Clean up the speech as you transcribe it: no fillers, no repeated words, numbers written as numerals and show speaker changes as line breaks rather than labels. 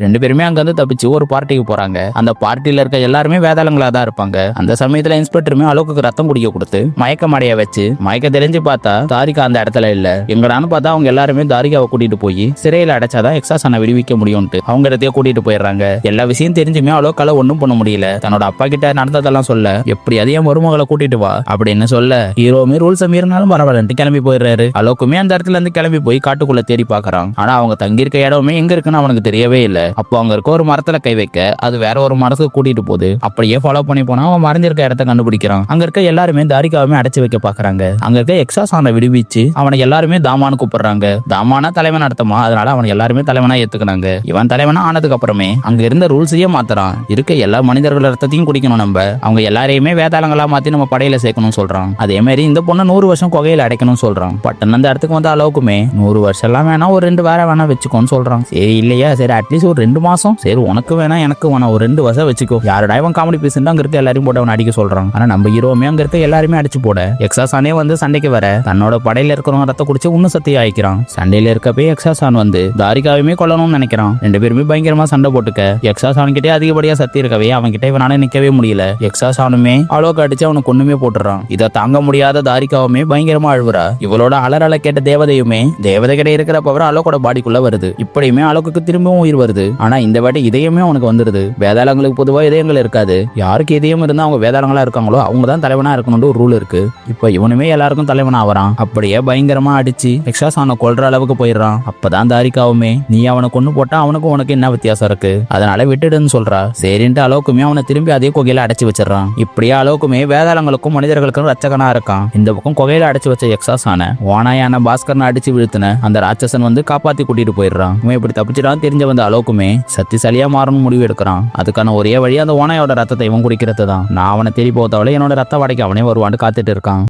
2 பேருமே அங்க இருந்து தப்பிச்சு ஒரு பார்ட்டிக்கு போறாங்க. அந்த பார்ட்டில இருக்க எல்லாருமே வேதாளங்களா தான் இருப்பாங்க. அந்த சமயத்துல இன்ஸ்பெக்டருமே அலோக்கு ரத்தம் குடிக்க கொடுத்து மயக்க மடைய வச்சு மயக்க தெரிஞ்சு பார்த்தா தாரிகா அந்த இடத்துல இல்ல. எங்கடான்னு பார்த்தா அவங்க எல்லாருமே தாரிகாவை கூட்டிட்டு போய் சிறையில அடைச்சாதான் எக்ஸாசானை விடுவிக்க முடியும்ட்டு அவங்க இடத்தையே கூட்டிட்டு போயிடுறாங்க. எல்லா விஷயம் தெரிஞ்சுமே அலோக்கால ஒண்ணும் பண்ண முடியல. தன்னோட அப்பா கிட்ட நடந்ததெல்லாம் சொல்ல எப்படியாவது என் மருமகளை கூட்டிட்டு வா அப்படின்னு சொல்ல ஹீரோமே ரூல்ஸ் மீறினாலும் பரவாயில்லன்ட்டு கிளம்பி போயிடுறாரு. அலோக்குமே அந்த இடத்துல இருந்து கிளம்பி போய் காட்டுக்குள்ள தேடி பாக்குறான். ஆனா அவங்க தங்கியிருக்க இடமே எங்க இருக்குன்னு அவனுக்கு தெரியவே இல்லை. அப்போ அங்க இருக்க ஒரு மரத்துல கை வைக்க அது வேற ஒரு மரத்துக்கு கூட்டிட்டு போகுது. அப்படியே ஃபாலோ பண்ணி போனா அவன் மறைஞ்சிருக்க இடத்த கண்டுபிடிக்கிறான். அங்க இருக்க எல்லாருமே தாரிகாவுமே அடைச்சு வைக்க பாக்குறாங்க. அங்க இருக்க எக்ஸாசானை விடுவிச்சு அவனை எல்லாருமே தாமான்னு கூப்பிடுறாங்க. தாமான தலைவன் அர்த்தமா, அதனால அவனை எல்லாருமே தலைவனா ஏத்துக்கினாங்க. இவன் தலைவனா ஆனதுக்கு அப்புறமே அங்க இருந்த ரூல்ஸையே மாத்துறான். இருக்க எல்லா மனிதர்கள் ரத்தத்தையும் குடிக்கணும், நம்ம அவங்க எல்லாரையுமே வேதாளங்களா மாத்தி நம்ம படையில சேர்க்கணும் சொல்றான். அதே மாதிரி இந்த பொண்ணை 100 வருஷம் குகையில அடைக்கணும் சொல்றான். பட்டன் அந்த இடத்துக்கு வந்து அளவுக்குமே 100 வருஷம் எல்லாம் வேணா, ஒரு 2 வாரம் வேணா வச்சுக்கோன்னு சொல்றான். சரி இல்லையா, சரி அட்லீஸ்ட் ஒரு 2 மாசம், சரி உனக்கு வேணா எனக்கு வேணா ஒரு 2 வருஷம் வச்சுக்கோ. யாரடா இவன் காமெடி பேசிட்டு அங்க இருக்க எல்லாரையும் போட்டு அவன் அடிக்க சொல்றான். ஆனா நம்ம ஹீரோமே அங்க இருக்க எல்லாருமே அடிச்சு போட எக்ஸாசானே வந்து சண்டைக்கு வர தன்னோட படையில இருக்கிறவங்க ரத்த குடிச்சு இன்னும் சத்திய ஆயிக்கிறான். சண்டையில இருக்கப்பே எக்ஸாசான் வந்து தாரிகாவையுமே கொல்லணும்னு நினைக்கிறான். 2 பேருமே பயங்கரமா சண்டை போட்டுக்க எக்ஸாசான் கிட்டே அதிகப்படியா சத்தி இருக்கவே அவன் கிட்ட இவனால நிக்கவே முடியல. எக்ஸாசானுமே அலோக்கு அடிச்சு அவனுக்கு ஒண்ணுமே போட்டுறான். இதை தாங்க முடியாத தாரிகாவுமே பயங்கரமா அழுவுறா. இவளோட அலறலை கேட்ட தேவதையுமே தேவதை கிட்ட இருக்கிற பவர் அலோக்கோட பாடிக்குள்ள வருது. இப்படியுமே அலோக்கு திரும்பவும் உயிர் வருது. ஆனா இந்த வாட்டி இதயமே அவனுக்கு வந்துருது. வேதாளங்களுக்கு பொதுவா இதயங்கள் இருக்காது. யாருக்கு இதயம் இருந்தா அவங்க வேதாளங்களா இருக்காங்களோ அவங்க தான் தலைவனா இருக்கணும்னு ஒரு ரூல் இருக்கு. இப்ப இவனுமே எல்லாருக்கும் தலைவனா வரான். அப்படியே பயங்கரமா அடிச்சு எக்ஸாசானை கொல்ற அளவுக்கு போயிடுறான். அப்பதான் தாரிகாவுமே நீ அவனை கொண்டு போட்டா அவனுக்கும் உனக்கு என்ன வித்தியாசம் இருக்கு, அதனால விட்டுடுன்னு சொல்றா. சரின்ட்டு அலோக்குமே அவனை திரும்பி அதே குகையில அடைச்சு வச்சிடறான். இப்படியே அலோக்குமே வேதாளங்களுக்கும் மனிதர்களுக்கும் ரச்சகனா இருக்கான். இந்த பக்கம் குகையில அடைச்சு வச்ச எக்ஸாசான ஓனாயான பாஸ்கரனை அடிச்சு வீழ்த்தின அந்த ராட்சசன் வந்து காப்பாத்தி கூட்டிட்டு போயிடுறான். இவன் இப்படி தப்பிச்சிடான்னு தெரிஞ்ச வந்த அலோக்குமே சக்திசாலியா மாறணும் முடிவு எடுக்கிறான். அதுக்கான ஒரே வழி அந்த ஓனாயோட ரத்தத்தை இவன் குடிக்கிறது தான். நான் அவனை தேடி போத்தவளை என்னோட ரத்த வாடைக்கு அவனே வருவான்னு காத்துட்டு இருக்கான்.